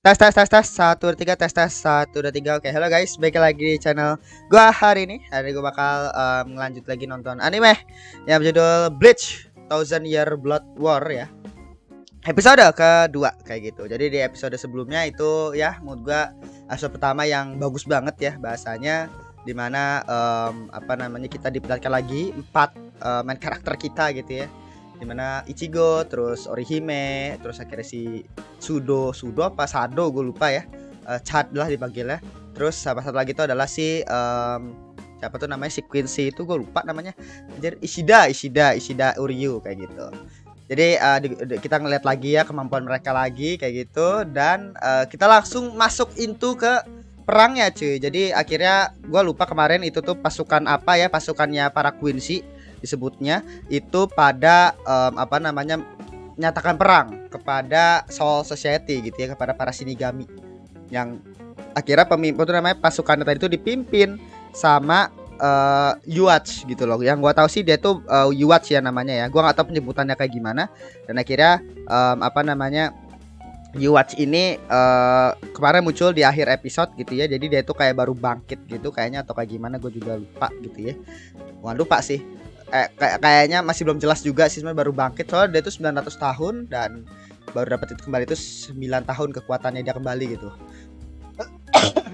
Tes tes tes tes satu dua tiga tes tes satu dua tiga. Oke, halo guys, balik lagi di channel gua hari ini. Hari ini gua bakal ngelanjut lagi nonton anime yang berjudul Bleach Thousand Year Blood War ya. Episode kedua kayak gitu. Jadi di episode sebelumnya itu ya menurut gua episode pertama yang bagus banget ya bahasanya, dimana apa namanya kita diperlihatkan lagi empat main karakter kita gitu ya, dimana Ichigo, terus Orihime, terus akhirnya si Sudo apa Sado gue lupa ya, Chad lah dipanggilnya. Terus salah satu lagi itu adalah si siapa tuh namanya, si Quincy itu gue lupa namanya. Jadi Ishida Uryu kayak gitu. Jadi kita ngeliat lagi ya kemampuan mereka lagi kayak gitu, dan kita langsung masuk into ke perangnya cuy. Jadi akhirnya gue lupa kemarin itu tuh pasukan apa ya, pasukannya para Quincy disebutnya itu pada apa namanya, nyatakan perang kepada Soul Society gitu ya, kepada para Shinigami, yang akhirnya pemimpin itu namanya pasukan tadi itu dipimpin sama Yuach gitu loh. Yang gua tahu sih dia tuh Yuach ya namanya ya. Gua nggak tahu penyebutannya kayak gimana. Dan akhirnya apa namanya, Yuach ini kemarin muncul di akhir episode gitu ya. Jadi dia tuh kayak baru bangkit gitu kayaknya, atau kayak gimana gue juga lupa gitu ya. Gua lupa sih. Kayaknya masih belum jelas juga sih, sebenarnya baru bangkit soalnya dia tuh 900 tahun dan baru dapat itu kembali itu 9 tahun kekuatannya dia kembali gitu.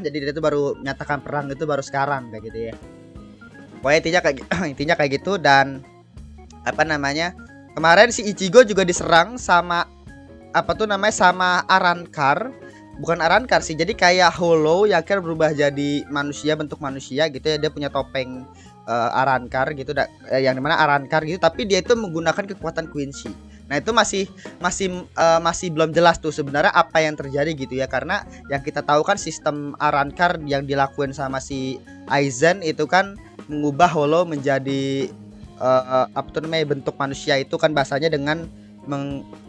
Jadi dia tuh baru nyatakan perang itu baru sekarang kayak gitu ya. Pokoknya intinya kayak intinya kayak gitu. Dan apa namanya, kemarin si Ichigo juga diserang sama apa tuh namanya, sama Arrancar. Bukan Arrancar sih, jadi kayak Hollow yang akhirnya berubah jadi manusia, bentuk manusia gitu ya. Dia punya topeng Arrancar gitu, yang dimana Arrancar gitu, tapi dia itu menggunakan kekuatan Quincy. Nah itu masih belum jelas tuh sebenarnya apa yang terjadi gitu ya, karena yang kita tahu kan sistem Arrancar yang dilakuin sama si Aizen itu kan mengubah Hollow menjadi apa tuh namanya, bentuk manusia itu kan bahasanya dengan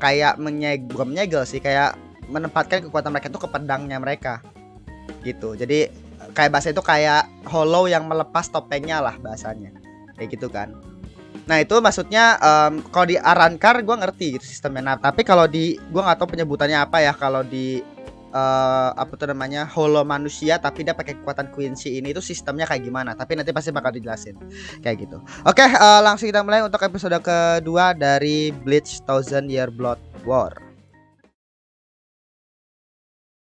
kayak bukan menyegel sih, kayak menempatkan kekuatan mereka itu ke pedangnya mereka gitu. Jadi kayak bahasa itu kayak Hollow yang melepas topengnya lah bahasanya kayak gitu kan. Nah itu maksudnya kalau di Arrancar gue ngerti gitu sistemnya. Nah tapi kalau di gue nggak tahu penyebutannya apa ya, kalau di apa tuh namanya, Hollow manusia tapi dia pakai kekuatan Quincy ini, itu sistemnya kayak gimana, tapi nanti pasti bakal dijelasin kayak gitu. Oke, langsung kita mulai untuk episode kedua dari Bleach Thousand Year Blood War.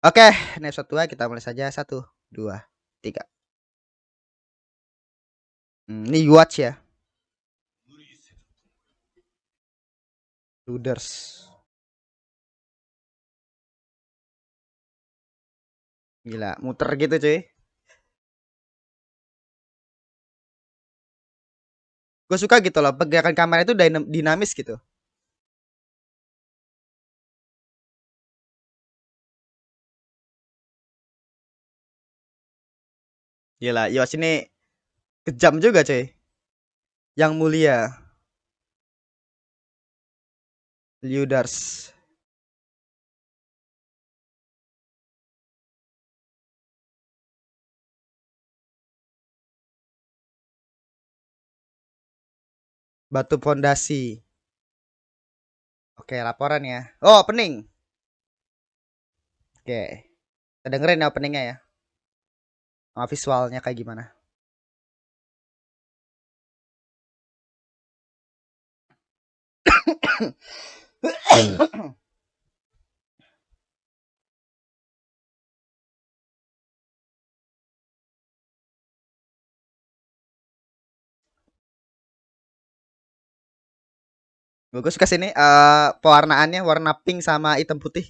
Oke, ini episode 2 kita mulai saja. Satu, dua, tiga. Ini watch ya, Luders. Gila, muter gitu cuy. Gue suka gitu loh, pergerakan kamera itu dinamis gitu. Gila, Yos ini kejam juga cuy. Yang mulia, Luders. Batu pondasi. Oke, laporan ya. Oh, opening. Oke, kita dengerin ya openingnya ya. Sama visualnya kayak gimana. Gue suka sini pewarnaannya warna pink sama hitam putih.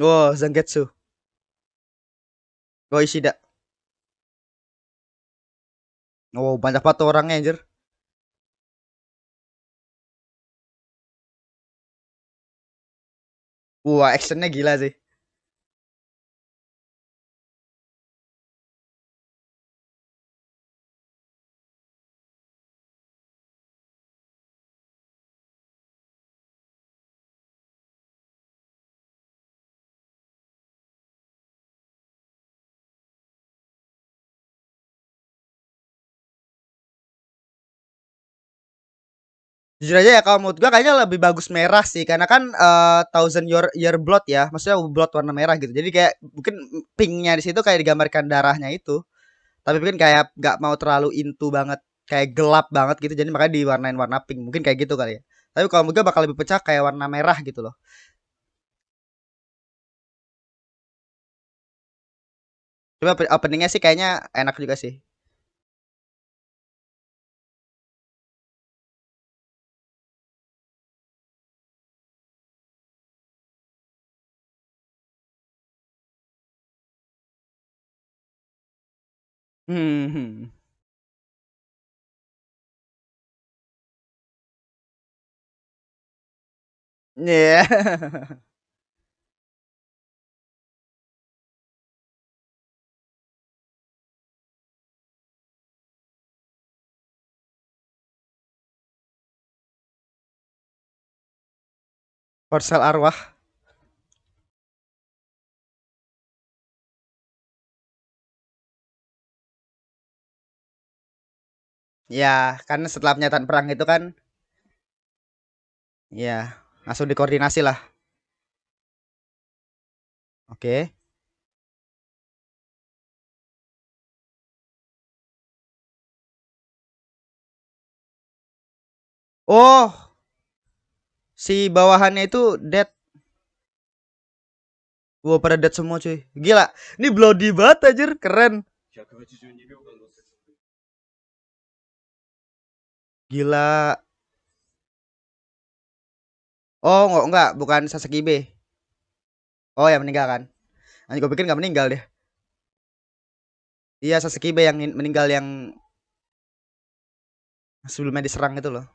Oh, Zangetsu. Oh, Ishida. Oh, banyak banget orangnya anjir. Wah, actionnya gila sih. Jujur aja ya kalau menurut gua kayaknya lebih bagus merah sih karena kan Thousand Year Blood ya, maksudnya blood warna merah gitu. Jadi kayak mungkin pinknya di situ kayak digambarkan darahnya itu. Tapi mungkin kayak nggak mau terlalu into banget, kayak gelap banget gitu. Jadi makanya diwarnain warna pink. Mungkin kayak gitu kali ya. Tapi kalau menurut gua bakal lebih pecah kayak warna merah gitu loh. Coba openingnya sih kayaknya enak juga sih. Hmm. Iya. Yeah. Porsel arwah. Ya, karena setelah pernyataan perang itu kan, ya langsung dikoordinasi lah. Oke. Oh, si bawahannya itu dead. Wah, pada dead semua cuy. Gila. Ini bloody banget anjir, keren. Gila. Oh, enggak, bukan Sasakibe. Oh, yang meninggal kan. Anjir, gue pikir enggak meninggal deh. Iya, Sasakibe yang meninggal yang sebelumnya diserang itu loh.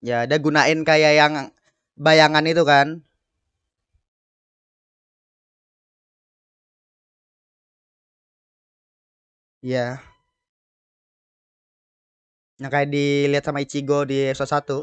Ya, dia gunain kayak yang bayangan itu kan. Iya, yang kayak dilihat sama Ichigo di episode 1.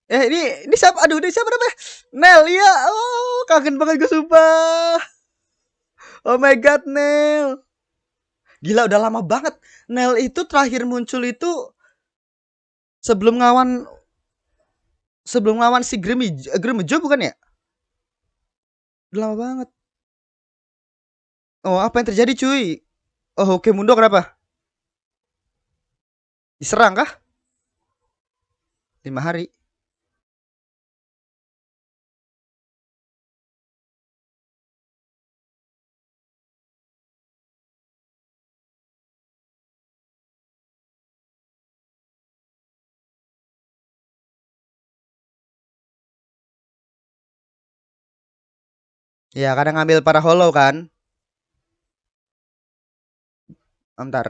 Eh, ini siapa? Aduh, ini siapa namanya? Nel, iya. Oh, kangen banget gue sumpah. Oh my god, Nel. Gila udah lama banget. Nel itu terakhir muncul itu sebelum ngawan sebelum ngawan si Grimejo bukan ya? Udah lama banget. Oh, apa yang terjadi, cuy? Oh, oke Mundo kenapa? Diserang kah? 5 hari. Ya, kadang ngambil para hollow kan. Bentar.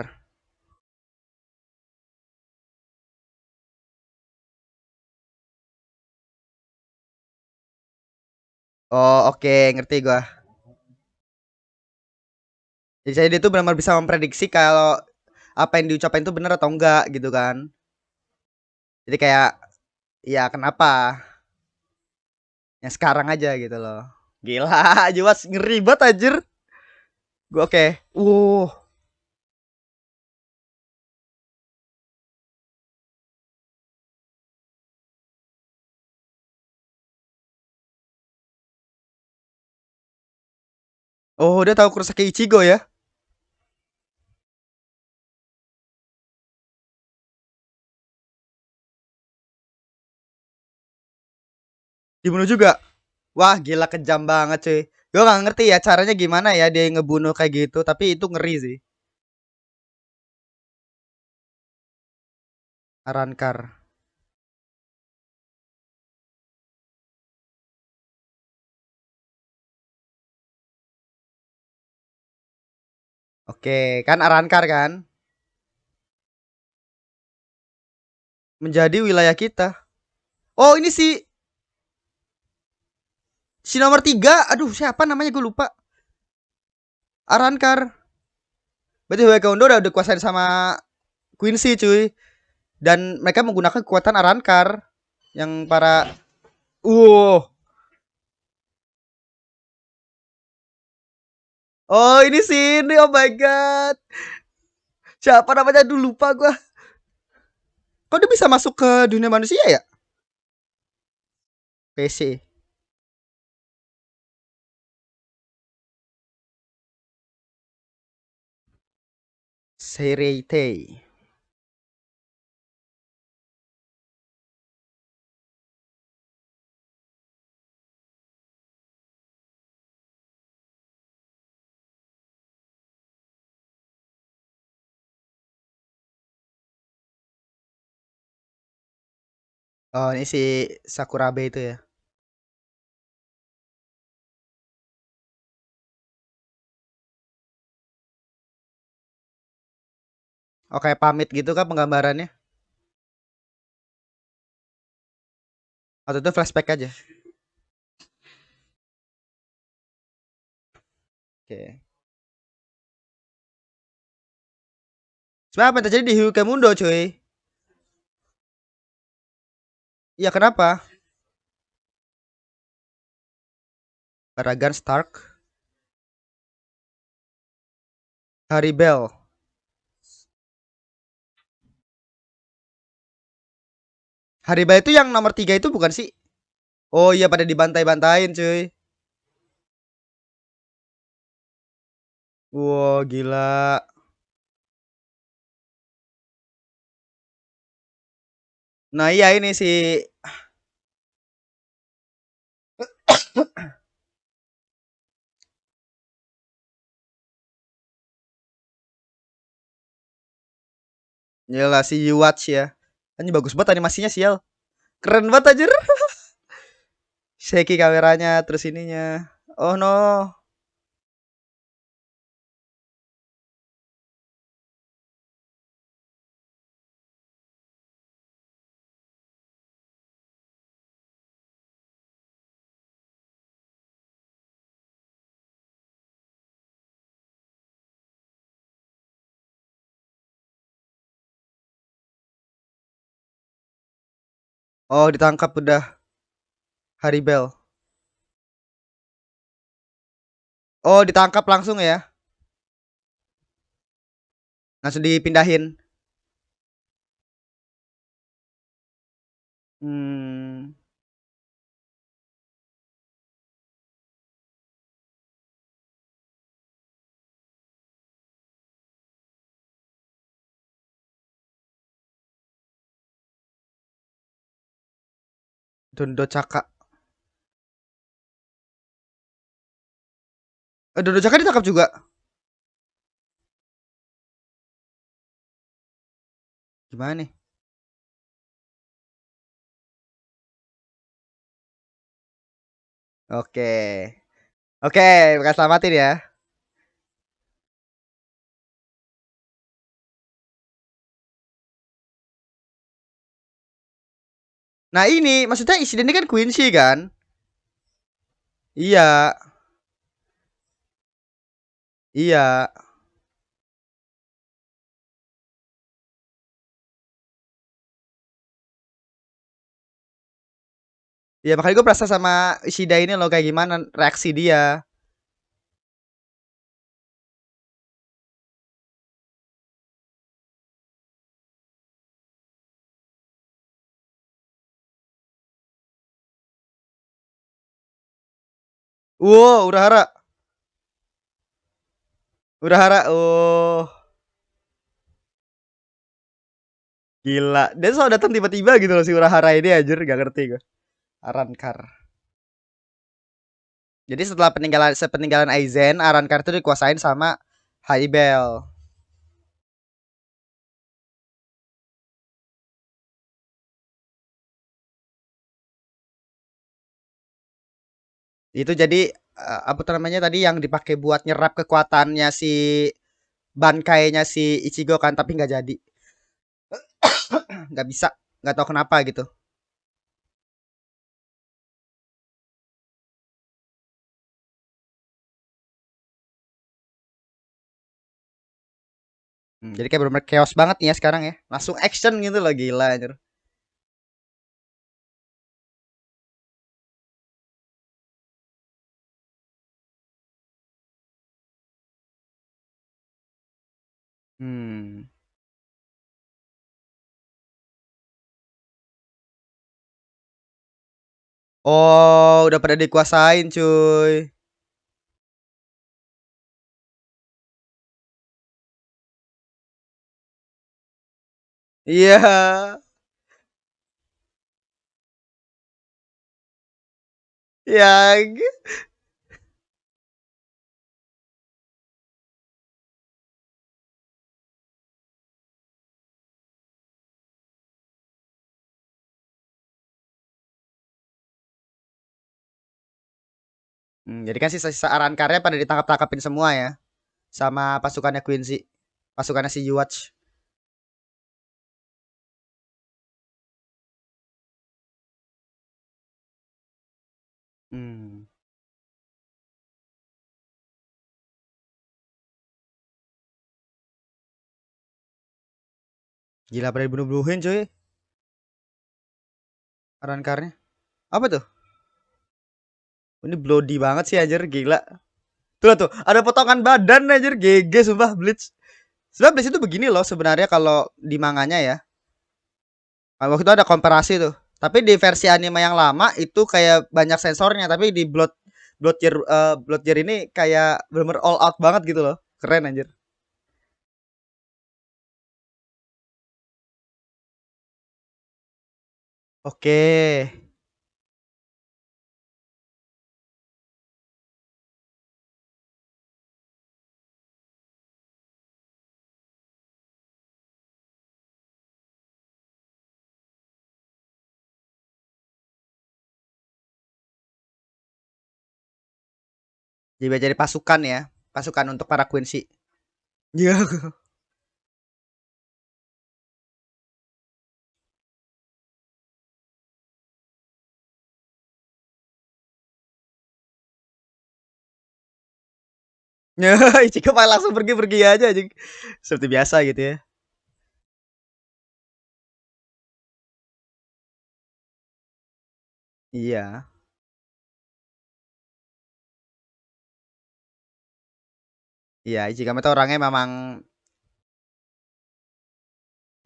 Oh, oke, ngerti gua. Jadi saya dia tuh benar-benar bisa memprediksi kalau apa yang diucapin itu benar atau enggak gitu kan. Jadi kayak ya kenapa? Yang sekarang aja gitu loh. Gila, jelas ngeri banget anjir. Gua oke. Oh, dia tahu Kurosaki Ichigo ya. Dibunuh juga. Wah, gila kejam banget cuy. Gue nggak ngerti ya caranya gimana ya dia ngebunuh kayak gitu, tapi itu ngeri sih. Arrancar. Oke, kan Arrancar kan menjadi wilayah kita. Oh, ini si nomor 3. Aduh, siapa namanya gue lupa. Arrancar. Berarti Hueco udah dikuasain sama Quincy cuy. Dan mereka menggunakan kekuatan Arrancar yang para Oh, ini sini. Oh my god. Siapa namanya? Dulu lupa gua. Kok dia bisa masuk ke dunia manusia ya? PC. Serete. Oh, ini si Sakurabe itu ya. Oh, kayak pamit gitu kan penggambarannya. Atau itu flashback aja. Oke. Sebenarnya apa yang terjadi di Hyukemundo cuy? Iya, kenapa? Paragon Stark. Haribel. Haribel itu yang nomor 3 itu bukan sih? Oh iya, pada dibantai-bantain cuy. Wow, gila. Nah iya ini sih. Gila si Watch ya. Ini bagus banget animasinya sial. Keren banget anjir. Shaky kameranya terus ininya. Oh no. Oh, ditangkap udah Haribel. Oh, ditangkap langsung ya. Langsung dipindahin. Hmm. Dondo Caka. Dondo Caka ditangkap juga. Gimana nih? Oke. Oke, bakal selamatin ya. Nah ini maksudnya insiden ini kan Quincy kan? Iya, iya. Iya makanya gue perasa sama Ishida ini loh kayak gimana reaksi dia. Wow, Urahara. Urahara. Oh, gila. Dia selalu datang tiba-tiba gitu loh si Urahara ini anjir, gak ngerti gue. Arankar. Jadi setelah sepeninggalan Aizen, Arrancar itu dikuasain sama Haibel. Itu jadi apa tuh namanya tadi yang dipakai buat nyerap kekuatannya si Bankainya si Ichigo kan, tapi nggak jadi, nggak bisa, nggak tahu kenapa gitu. Jadi kayak bener-bener chaos banget nih ya sekarang ya. Langsung action gitu loh, gila anjir. Hmm. Oh, udah pada dikuasain cuy. Iya. Ya. Jadi kan sisa-sisa Arrancarnya pada ditangkap-tangkapin semua ya. Sama pasukannya Quincy. Pasukannya si Yuwatch. Hmm. Gila pada dibunuh-bunuhin cuy. Arrancarnya. Apa tuh? Ini bloody banget sih anjir, gila. Tuh tuh, ada potongan badan anjir, GG sumpah Bleach. Sebenarnya Bleach itu begini loh sebenarnya kalau di manganya ya. Waktu itu ada komparasi tuh. Tapi di versi anime yang lama itu kayak banyak sensornya, tapi di Blood Year ini kayak bener-bener all out banget gitu loh. Keren anjir. Oke. Jadi pasukan ya. Pasukan untuk para Quincy. Iya. Yeah. Ichigo malah langsung pergi-pergi aja anjing. Seperti biasa gitu ya. Iya. Iya, Ichigami tuh orangnya memang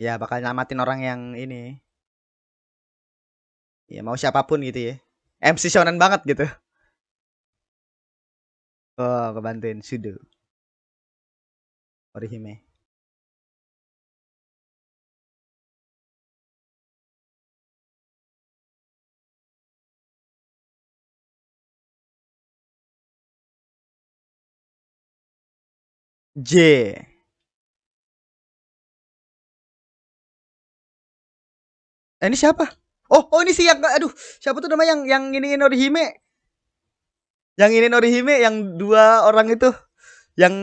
ya bakal nyamatin orang yang ini. Ya mau siapapun gitu ya. MC shonen banget gitu. Oh, kebantuin Sudo Orihime. J. Ini siapa? Oh, ini sih yang aduh, siapa tuh nama yang ini Orihime? Yang ini Orihime yang dua orang itu yang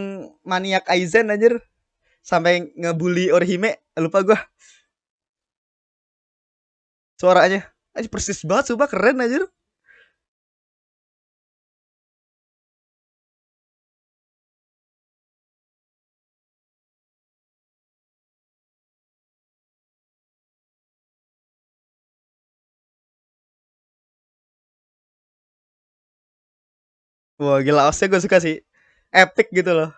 maniak Aizen anjir sampai ngebully Orihime. Lupa gua suaranya. Anjir persis banget, sumpah keren anjir. Wah, gila osnya gue suka sih. Epic gitu loh.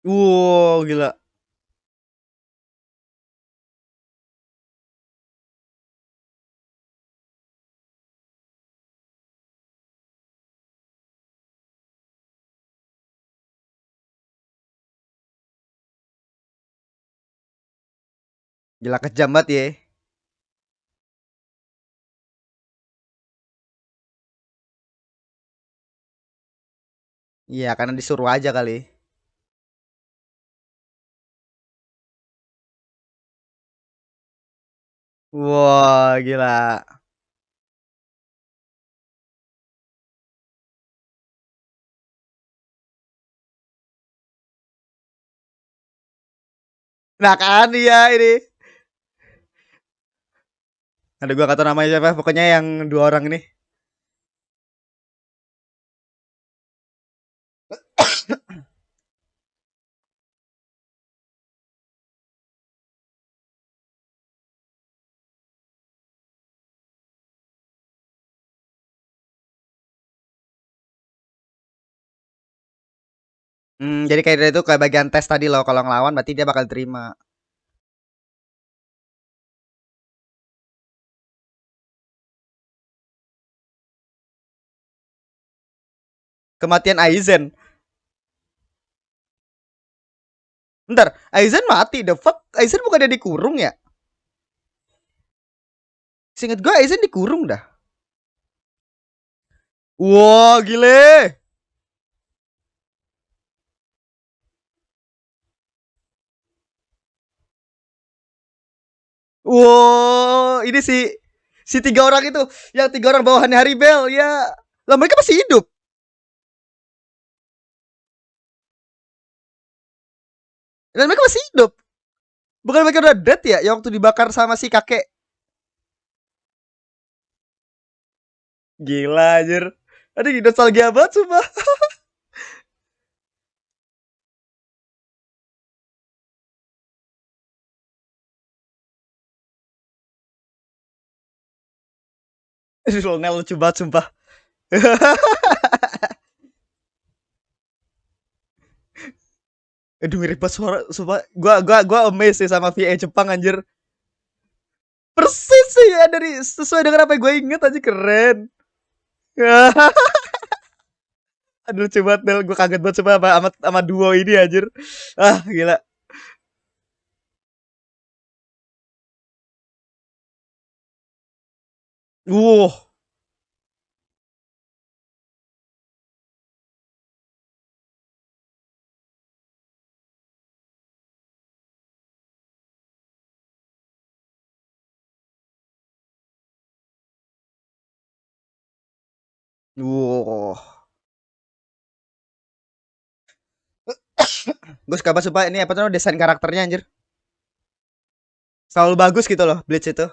Wow, gila. Gila kejam banget ya. Iya, karena disuruh aja kali. Wah, gila. Nah kan iya ini. Ada gua kata namanya siapa, pokoknya yang dua orang ini. Jadi kayak dia itu kayak bagian tes tadi loh, kalau ngelawan berarti dia bakal terima. Kematian Aizen. Bentar, Aizen mati, the fuck? Aizen bukan dia dikurung ya? Seinget gua Aizen dikurung dah. Wah, gile. Wow, ini si tiga orang itu, yang tiga orang bawahannya Haribel ya. Lah mereka masih hidup. Dan mereka masih hidup. Bukan mereka udah dead ya, yang waktu dibakar sama si kakek. Gila anjir. Aduh, nostalgia banget sumpah. Lionel lucu banget sumpah. Aduh, mirip banget suara sumpah. Gua amazed sih sama VA Jepang anjir. Persis sih ya, dari sesuai dengan apa yang gue inget aja, keren. Aduh, lucu banget Del, gue kaget banget sama sama duo ini anjir. Ah, gila. Wow. Wow. Gue suka banget sumpah, ini apa tuh desain karakternya anjir. Selalu bagus gitu loh Bleach itu.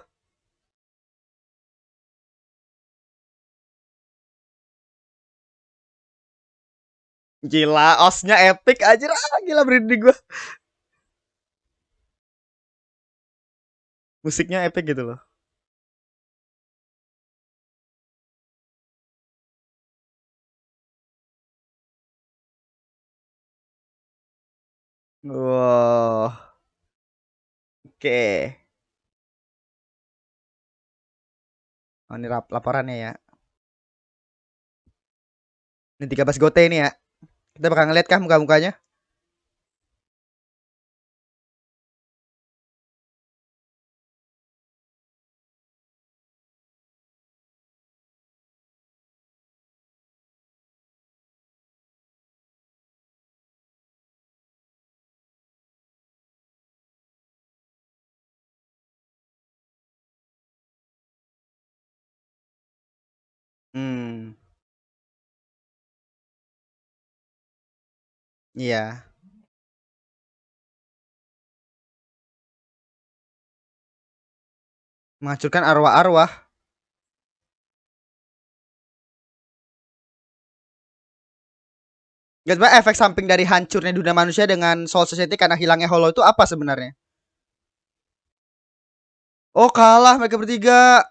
Gila, osnya epic anjir. Ah, gila merinding gue. Musiknya epic gitu loh. Wow. Oke. Oh, ini laporannya ya. Ini 13 gote ini ya. Kita bakal ngeliat kah muka-mukanya? Hmm. Iya. Menghancurkan arwah-arwah. Gak sebenarnya efek samping dari hancurnya dunia manusia dengan Soul Society karena hilangnya Hollow itu apa sebenarnya? Oh, kalah mereka bertiga.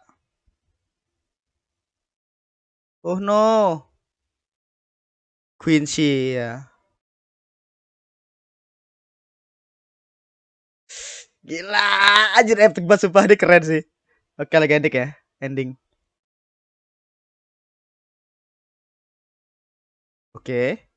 Oh no. Quincy ya. Gila, anjir epic banget sumpah, ini keren sih. Oke, legendik ya ending. Oke.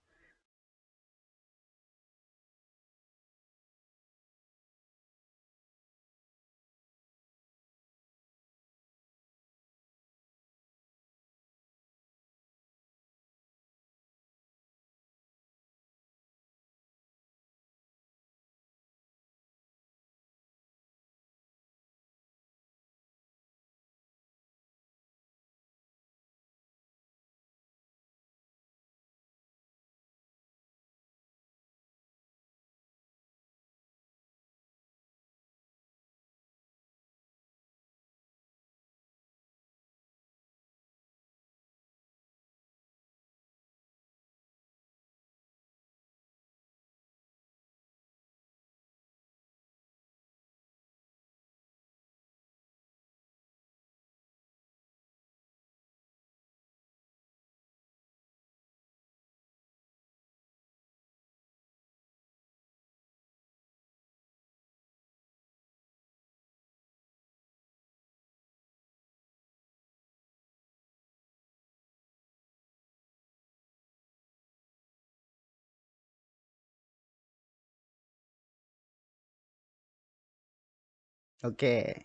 Oke.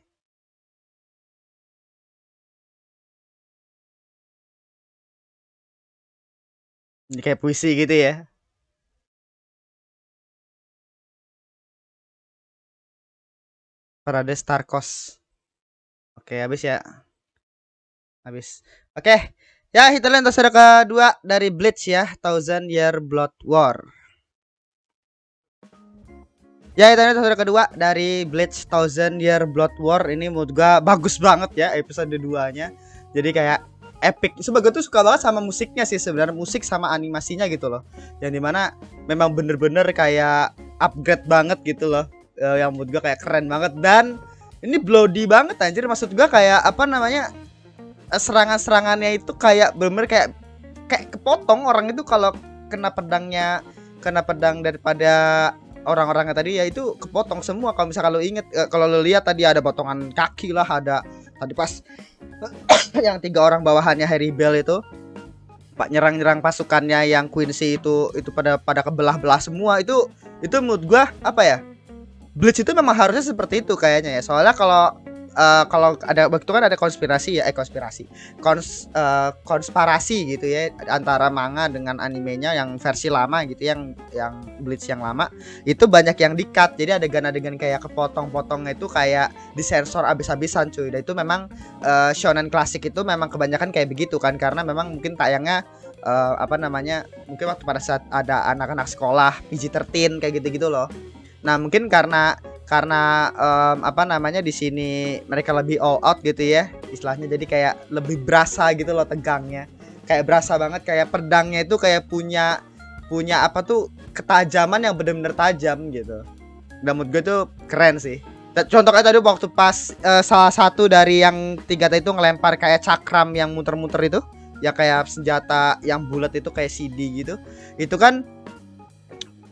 Ini kayak puisi gitu ya. Parade Starkos. Oke, habis ya. Habis. Oke. Ya, itu adalah episode kedua dari Bleach ya, Thousand Year Blood War. Ya, itu adalah episode kedua dari Bleach Thousand Year Blood War. Ini menurut gua bagus banget ya episode 2-nya. Jadi kayak epic. Sebagai tuh suka banget sama musiknya sih sebenarnya, musik sama animasinya gitu loh. Yang dimana memang bener-bener kayak upgrade banget gitu loh. Yang menurut gua kayak keren banget dan ini bloody banget anjir, maksud gua kayak apa namanya, serangan-serangannya itu kayak bener-bener kayak kepotong orang itu kalau kena pedangnya, kena pedang daripada orang-orangnya tadi ya itu kepotong semua. Kalau misalnya kalau inget, kalau lo lihat tadi ada potongan kaki lah, ada tadi pas yang 3 orang bawahannya Harry Bell itu pak nyerang-nyerang pasukannya yang Quincy itu pada kebelah-belah semua. Itu menurut gua apa ya, Bleach itu memang harusnya seperti itu kayaknya ya. Soalnya kalau ada waktu kan ada konspirasi ya, konspirasi gitu ya antara manga dengan animenya yang versi lama gitu, yang Bleach yang lama itu banyak yang di-cut. Jadi adegan-adegan kayak kepotong-potongnya itu kayak disensor abis-abisan cuy. Dan itu memang shonen klasik itu memang kebanyakan kayak begitu kan, karena memang mungkin tayangnya apa namanya, mungkin waktu pada saat ada anak-anak sekolah PG-13 kayak gitu-gitu loh. Nah, mungkin karena apa namanya di sini mereka lebih all out gitu ya istilahnya, jadi kayak lebih berasa gitu loh tegangnya, kayak berasa banget kayak pedangnya itu kayak punya apa tuh ketajaman yang bener-bener tajam gitu. Dan menurut gue tuh keren sih. Contohnya tadi waktu pas salah satu dari yang 3 itu ngelempar kayak cakram yang muter-muter itu ya, kayak senjata yang bulat itu kayak CD gitu, itu kan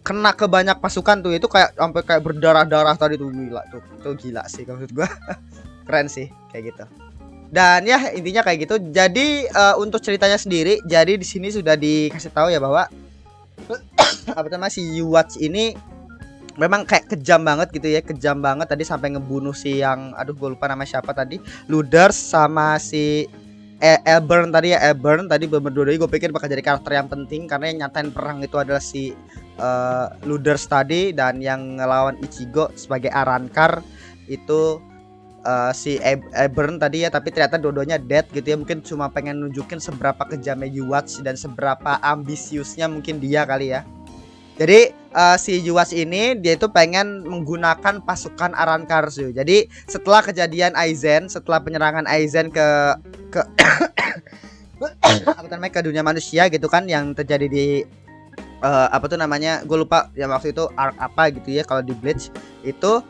kena ke banyak pasukan tuh, itu kayak sampai kayak berdarah-darah tadi tuh, gila tuh gila sih maksud gua. Keren sih kayak gitu. Dan ya intinya kayak gitu. Jadi untuk ceritanya sendiri, jadi di sini sudah dikasih tahu ya bahwa apa namanya si Yuwatch ini memang kayak kejam banget gitu ya, kejam banget tadi sampai ngebunuh si yang aduh gue lupa nama siapa tadi, Luders sama si Eburn tadi ya. Eburn tadi berdua gue pikir bakal jadi karakter yang penting karena yang nyatain perang itu adalah si Luders tadi, dan yang ngelawan Ichigo sebagai Arrancar itu si Eburn tadi ya. Tapi ternyata dua-duanya dead gitu ya, mungkin cuma pengen nunjukin seberapa kejamnya Yuwatch dan seberapa ambisiusnya mungkin dia kali ya. Jadi si Yuwatch ini dia itu pengen menggunakan pasukan Arrancar. Jadi setelah kejadian Aizen, setelah penyerangan Aizen ke apa namanya, ke dunia manusia gitu kan, yang terjadi di apa tuh namanya, gue lupa yang waktu itu arc apa gitu ya kalau di Bleach. Itu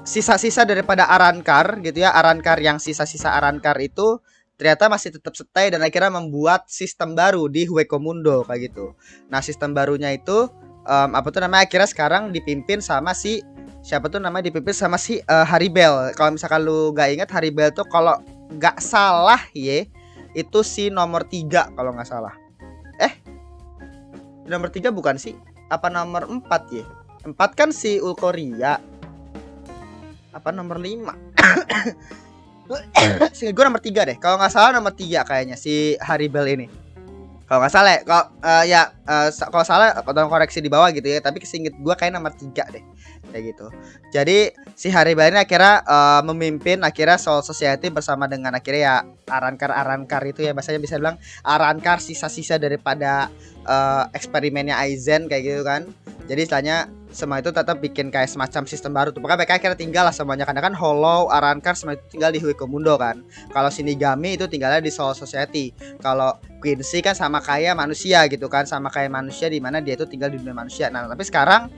sisa-sisa daripada Arrancar gitu ya, Arrancar yang sisa-sisa Arrancar itu ternyata masih tetap stay dan akhirnya membuat sistem baru di Hueco Mundo kayak gitu. Nah, sistem barunya itu apa tuh namanya, akhirnya sekarang dipimpin sama si siapa tuh namanya, dipimpin sama si Haribel. Kalau misalkan lu gak ingat, Haribel tuh kalau gak salah ya itu si nomor 3 kalau nggak salah. Nomor 3 bukan sih? Apa nomor 4 ya? 4 kan si Ulkoria. Apa nomor 5? Seingat gue nomor 3 deh. Kalau nggak salah nomor 3 kayaknya si Haribel ini. Kalau nggak salah ya, kalau salah tolong koreksi di bawah gitu ya. Tapi seinget gue kayak nomor 3 deh, kayak gitu. Jadi si Haribel ini akhirnya memimpin akhirnya Soul Society bersama dengan akhirnya ya Arrancar itu ya, bahasanya bisa bilang Arrancar sisa-sisa daripada eksperimennya Aizen kayak gitu kan. Jadi istilahnya semua itu tetap bikin kayak semacam sistem baru tuh. Pokoknya mereka akhirnya tinggal lah semuanya, karena kan Hollow, Arrancar semua itu tinggal di Hueco Mundo kan. Kalau Shinigami itu tinggalnya di Soul Society. Kalau Quincy kan sama kayak manusia gitu kan, sama kayak manusia di mana dia itu tinggal di dunia manusia. Nah, tapi sekarang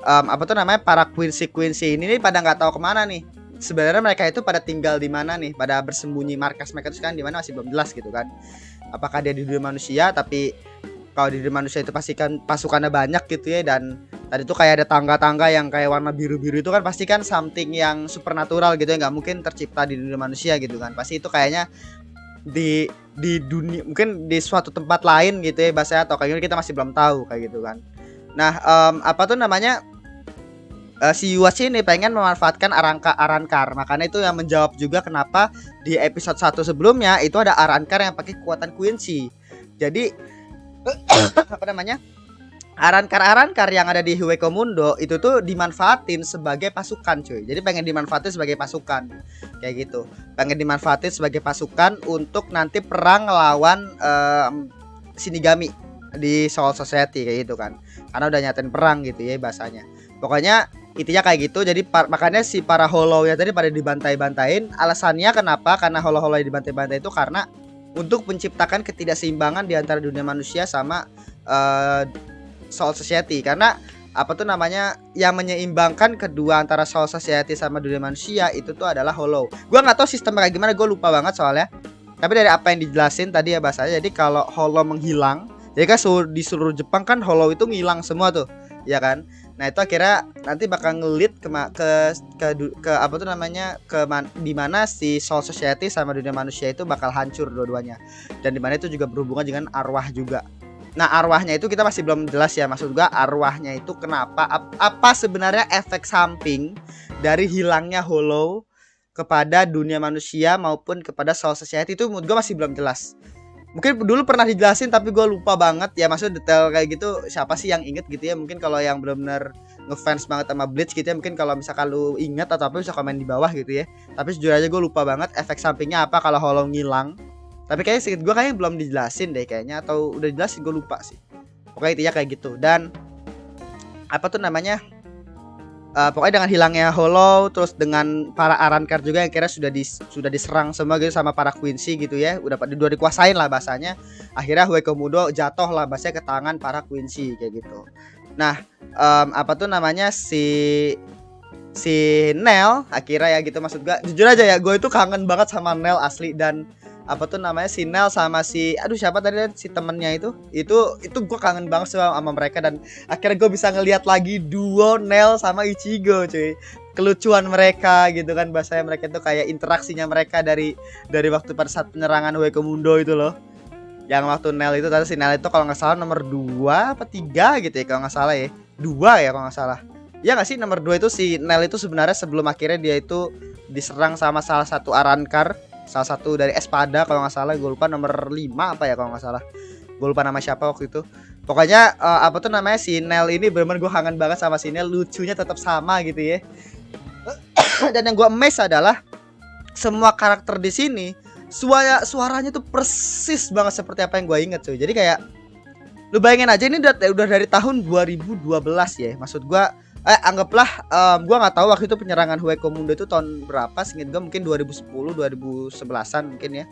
apa tuh namanya, para Quincy ini nih pada nggak tahu kemana nih. Sebenarnya mereka itu pada tinggal di mana nih, pada bersembunyi, markas mereka itu sekarang di mana masih belum jelas gitu kan. Apakah dia di dunia manusia, tapi kalau di dunia manusia itu pasti kan pasukannya banyak gitu ya, dan tadi tuh kayak ada tangga-tangga yang kayak warna biru-biru itu kan pasti kan something yang supernatural gitu ya, nggak mungkin tercipta di dunia manusia gitu kan. Pasti itu kayaknya di dunia, mungkin di suatu tempat lain gitu ya bahasa, atau kayak gini kita masih belum tahu kayak gitu kan. Nah, apa tuh namanya, si Yuas ini pengen memanfaatkan Arrancar. Makanya itu yang menjawab juga kenapa di episode 1 sebelumnya itu ada Arrancar yang pakai kekuatan Quincy. Jadi apa namanya? Arrancar yang ada di Hueco itu tuh dimanfaatin sebagai pasukan, cuy. Jadi pengen dimanfaatin sebagai pasukan. Kayak gitu. Pengen dimanfaatin sebagai pasukan untuk nanti perang lawan Shinigami di Soul Society kayak gitu kan. Karena udah nyatain perang gitu ya bahasanya. Pokoknya intinya kayak gitu. Jadi makanya si para Hollow ya tadi pada dibantai-bantain. Alasannya kenapa? Karena Hollow-Hollow yang dibantai-bantai itu karena untuk menciptakan ketidakseimbangan di antara dunia manusia sama Soul Society. Karena apa tuh namanya, yang menyeimbangkan kedua antara Soul Society sama dunia manusia itu tuh adalah Hollow. Gua nggak tahu sistemnya kayak gimana, gue lupa banget soalnya. Tapi dari apa yang dijelasin tadi ya bahasanya, jadi kalau Hollow menghilang, jadi kan di seluruh Jepang kan Hollow itu ngilang semua tuh, ya kan? Nah itu akhirnya nanti bakal ngelit ke apa tuh namanya, di mana si Soul Society sama dunia manusia itu bakal hancur dua-duanya. Dan di mana itu juga berhubungan dengan arwah juga. Nah arwahnya itu kita masih belum jelas ya, maksud gua arwahnya itu kenapa, apa sebenarnya efek samping dari hilangnya Hollow kepada dunia manusia maupun kepada Soul Society, itu menurut gua masih belum jelas. Mungkin dulu pernah dijelasin tapi gue lupa banget ya, maksudnya detail kayak gitu siapa sih yang inget gitu ya. Mungkin kalau yang benar-benar ngefans banget sama Bleach gitu ya, mungkin kalau misalkan lu inget atau apa bisa komen di bawah gitu ya. Tapi jujur aja gue lupa banget efek sampingnya apa kalau Hollow ngilang. Tapi kayaknya sedikit gue kayaknya belum dijelasin deh kayaknya, atau udah dijelasin gue lupa sih. Pokoknya intinya kayak gitu. Dan apa tuh namanya, pokoknya dengan hilangnya Hollow, terus dengan para Arrancar juga yang kira sudah diserang semua gitu sama para Quincy gitu ya, udah dikuasain lah bahasanya. Akhirnya Hueco jatuh lah bahasanya ke tangan para Quincy kayak gitu. Nah apa tuh namanya, si Nel akhirnya ya gitu, maksud gue jujur aja ya, gue itu kangen banget sama Nel asli. Dan apa tuh namanya, si Nel sama si siapa tadi si temennya itu gue kangen banget sama mereka. Dan akhirnya gue bisa ngelihat lagi duo Nel sama Ichigo, cuy. Kelucuan mereka gitu kan, bahasanya mereka itu kayak interaksinya mereka dari waktu pada saat penyerangan Hueco itu loh. Yang waktu Nel itu tadi, si Nel itu kalau nggak salah nomor 2 apa 3 gitu ya, kalau nggak salah ya, 2 ya kalau nggak salah. Ya nggak sih, nomor 2 itu si Nel itu sebenarnya sebelum akhirnya dia itu diserang sama salah satu Arrancar, salah satu dari Espada kalau nggak salah. Gue lupa nomor 5 apa ya kalau nggak salah, gue lupa nama siapa waktu itu. Pokoknya apa tuh namanya, si Nel ini bener-bener gue kangen banget sama si Nel, lucunya tetap sama gitu ya. Dan yang gue amazed adalah semua karakter di sini suaranya tuh persis banget seperti apa yang gue inget, cuy. Jadi kayak lu bayangin aja, ini udah dari tahun 2012 ya, maksud gue. Anggaplah gua nggak tahu waktu itu penyerangan Hueco itu tahun berapa, seinget gua mungkin 2010 2011-an mungkin ya.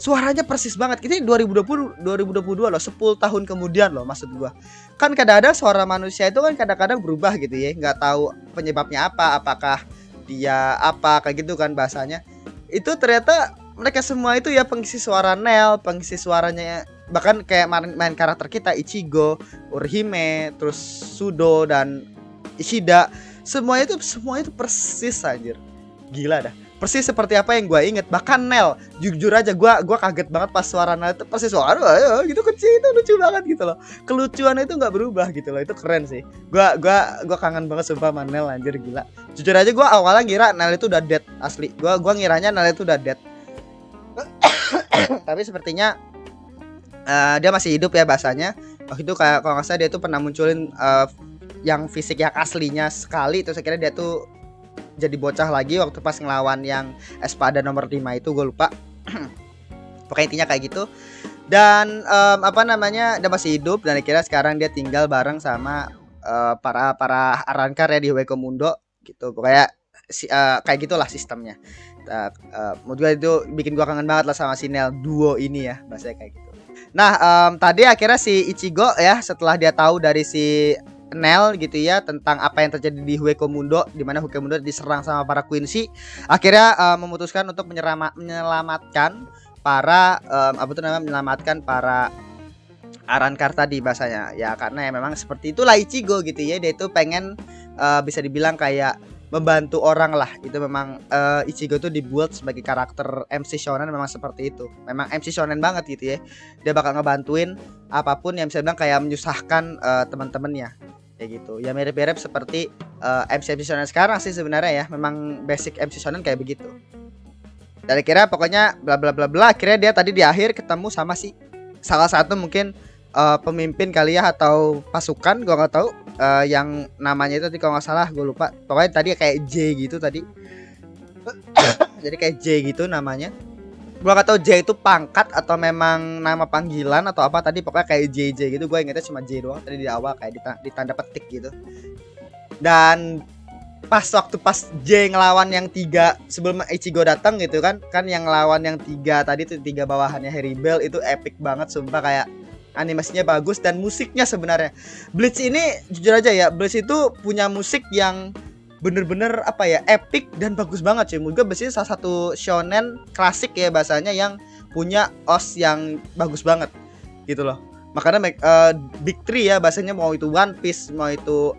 Suaranya persis banget. Ini 2022 loh, 10 tahun kemudian loh, maksud gua. Kan kadang-kadang suara manusia itu kan kadang-kadang berubah gitu ya, nggak tahu penyebabnya apa, apakah dia apa kayak gitu kan bahasanya. Itu ternyata mereka semua itu ya pengisi suara Nel, pengisi suaranya, bahkan kayak main karakter kita Ichigo, Urhime, terus Sudo dan Ishida, semua itu persis anjir. Gila dah. Persis seperti apa yang gue inget. Bahkan Nel, jujur aja gue kaget banget pas suara Nel itu persis suara gitu kecil, itu lucu banget gitu loh. Kelucuannya itu nggak berubah gitu loh. Itu keren sih. Gue kangen banget sumpah sama Nel, anjir gila. Jujur aja gue awalnya ngira Nel itu udah dead asli. Gue ngiranya Nel itu udah dead. Tapi sepertinya dia masih hidup ya bahasanya. Waktu itu kayak kalau nggak salah dia tuh pernah munculin yang fisik yang aslinya sekali, terus akhirnya dia tuh jadi bocah lagi waktu pas ngelawan yang Espada nomor 5 itu, gue lupa. Pokoknya intinya kayak gitu. Dan apa namanya, dia masih hidup dan akhirnya sekarang dia tinggal bareng sama para Arrancar ya di Hueco gitu. Pokoknya kayak gitulah sistemnya. Menurut gue itu bikin gue kangen banget lah sama si Nel duo ini ya, bahasanya kayak gitu. Nah tadi akhirnya si Ichigo ya, setelah dia tahu dari si Nel gitu ya tentang apa yang terjadi di Hueco di mana Hueco diserang sama para Quincy, akhirnya memutuskan untuk menyelamatkan para menyelamatkan para Arrancar tadi bahasanya ya, karena ya memang seperti itulah Ichigo gitu ya. Dia itu pengen bisa dibilang kayak membantu orang lah. Itu memang Ichigo tuh dibuat sebagai karakter MC shonen memang seperti itu. Memang MC shonen banget gitu ya. Dia bakal ngebantuin apapun yang bisa bilang kayak menyusahkan teman-temannya. kayak gitu. Ya mirip-mirip seperti MC MC shonen sekarang sih sebenarnya ya. Memang basic MC shonen kayak begitu. Dan akhirnya pokoknya bla bla bla bla, akhirnya dia tadi di akhir ketemu sama si salah satu mungkin pemimpin kali ya atau pasukan, gua nggak tahu, yang namanya itu tadi kalau nggak salah gue lupa. Pokoknya tadi kayak J gitu tadi. Jadi kayak J gitu namanya. Gua gak tahu J itu pangkat atau memang nama panggilan atau apa tadi, pokoknya kayak JJ gitu. Gue ingetnya cuma J doang tadi di awal kayak di tanda petik gitu. Dan pas J ngelawan yang 3 sebelum Ichigo datang gitu kan yang ngelawan yang 3 tadi tuh 3 bawahannya Harry Bell itu epic banget sumpah, kayak animasinya bagus dan musiknya sebenarnya. Bleach ini jujur aja ya, Bleach itu punya musik yang bener-bener apa ya, epic dan bagus banget cuy. Menurut gue Bleach ini salah satu shonen klasik ya bahasanya yang punya OST yang bagus banget gitu loh. Makanya Big Three ya bahasanya, mau itu One Piece, mau itu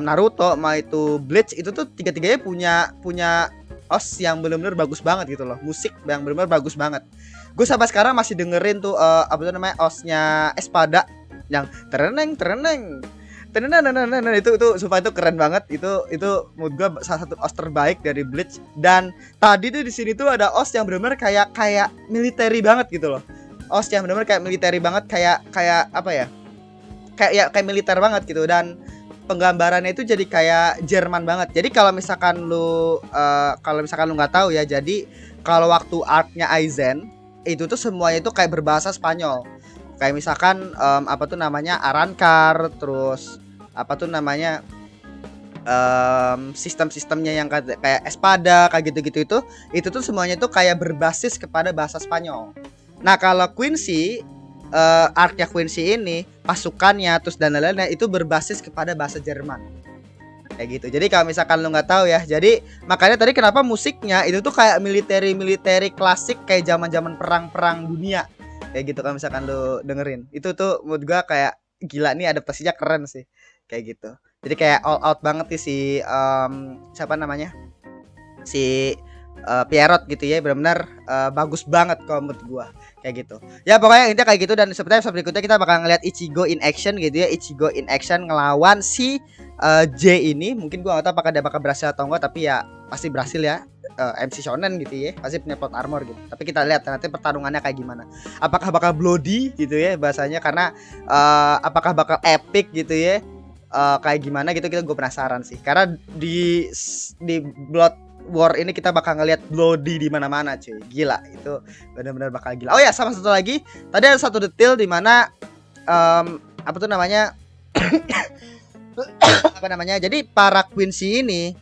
Naruto, mau itu Bleach, itu tuh tiga-tiganya punya OST yang bener-bener bagus banget gitu loh. Musik yang bener-bener bagus banget. Gue sampai sekarang masih dengerin tuh apa tuh namanya OST-nya Espada yang tereneng itu sumpah itu keren banget. Itu menurut gue salah satu OST terbaik dari Bleach. Dan tadi tuh di sini tuh ada OST yang benar-benar kayak military banget gitu loh. OST yang benar-benar kayak military banget, kayak apa ya? Kayak militer banget gitu, dan penggambarannya itu jadi kayak Jerman banget. Jadi kalau misalkan lu nggak tahu ya, jadi kalau waktu arc-nya Aizen itu tuh semuanya itu kayak berbahasa Spanyol. Kayak misalkan apa tuh namanya Arrancar, terus apa tuh namanya sistem-sistemnya yang kayak Espada kayak gitu-gitu, itu tuh semuanya tuh kayak berbasis kepada bahasa Spanyol. Nah kalau Quincy arc-nya Quincy ini pasukannya terus dan lain-lainnya itu berbasis kepada bahasa Jerman kayak gitu. Jadi kalau misalkan lu nggak tahu ya, jadi makanya tadi kenapa musiknya itu tuh kayak military klasik kayak zaman perang dunia kayak gitu. Kalau misalkan lu dengerin itu tuh menurut gua kayak gila nih, adaptasinya keren sih kayak gitu. Jadi kayak all out banget nih si siapa namanya si Pierrot gitu ya, benar-benar bagus banget kalau menurut gua kayak gitu. Ya pokoknya intinya kayak gitu, dan sepertinya episode berikutnya kita bakal ngeliat Ichigo in action gitu ya. Ichigo in action ngelawan si J ini. Mungkin gua gak tahu apakah dia bakal berhasil atau enggak, tapi ya pasti berhasil ya. MC shonen gitu ya, pasti punya plot armor gitu. Tapi kita lihat nanti pertarungannya kayak gimana. Apakah bakal bloody gitu ya bahasanya, karena apakah bakal epic gitu ya. Kayak gimana gitu, gue penasaran sih. Karena di Blood War ini kita bakal ngelihat bloody di mana-mana cuy. Gila, itu benar-benar bakal gila. Oh ya, sama satu lagi, tadi ada satu detail di mana apa tuh namanya? apa namanya? Jadi para Quincy ini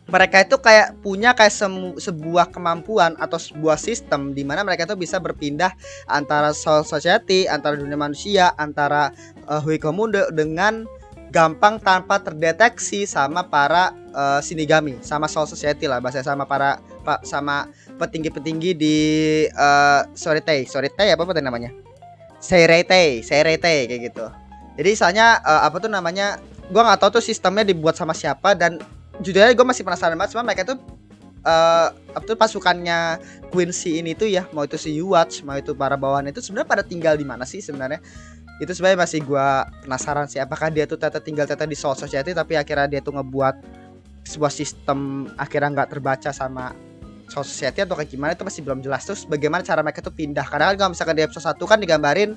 mereka itu kayak punya kayak sebuah kemampuan atau sebuah sistem di mana mereka itu bisa berpindah antara Soul Society, antara dunia manusia, antara Huikomundo dengan gampang tanpa terdeteksi sama para Shinigami, sama Soul Society lah bahasa, sama petinggi-petinggi di Sorite apa namanya? Seirete kayak gitu. Jadi misalnya apa tuh namanya? Gua nggak tahu tuh sistemnya dibuat sama siapa, dan jujur aja gue masih penasaran banget. Cuma mereka tuh apa tuh pasukannya Quincy ini tuh ya, mau itu si Yuwatch, mau itu para bawahan itu sebenarnya pada tinggal di mana sih sebenarnya? Itu sebenarnya masih gue penasaran sih, apakah dia tuh tinggal di Soul Society tapi akhirnya dia tuh ngebuat sebuah sistem akhirnya nggak terbaca sama Soul Society atau kayak gimana, itu masih belum jelas. Terus bagaimana cara mereka tuh pindah, karena kan kalau misalkan di episode 1 kan digambarin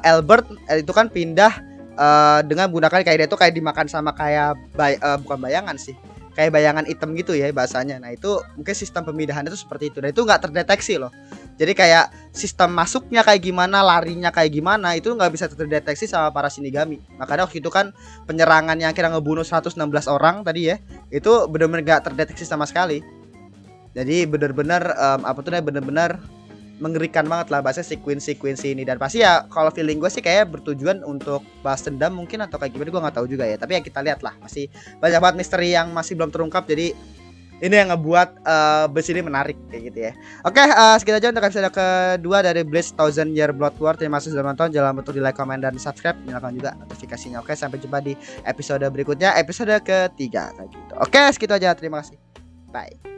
Albert itu kan pindah dengan menggunakan kayak dia tuh kayak dimakan sama kayak bukan bayangan sih, kayak bayangan hitam gitu ya bahasanya. Nah itu mungkin sistem pemindahannya itu seperti itu, dan itu nggak terdeteksi loh. Jadi kayak sistem masuknya kayak gimana, larinya kayak gimana, itu nggak bisa terdeteksi sama para Shinigami. Makanya waktu itu kan penyerangan yang kira ngebunuh 116 orang tadi ya, itu benar-benar nggak terdeteksi sama sekali. Jadi benar-benar apa tuh benar-benar mengerikan banget lah bahasa si Quincy ini. Dan pasti ya kalau feeling gue sih kayak bertujuan untuk balas dendam mungkin atau kayak gimana, gue nggak tahu juga ya. Tapi ya kita lihat lah, masih banyak banget misteri yang masih belum terungkap. Jadi ini yang ngebuat Bleach ini menarik kayak gitu ya. Oke, segitu aja untuk episode kedua dari Bleach Thousand Year Blood War. Terima kasih sudah nonton. Jangan lupa untuk di like, comment, dan subscribe. Nyalakan juga notifikasinya. Oke, sampai jumpa di episode berikutnya, episode ketiga kayak gitu. Oke, segitu aja. Terima kasih. Bye.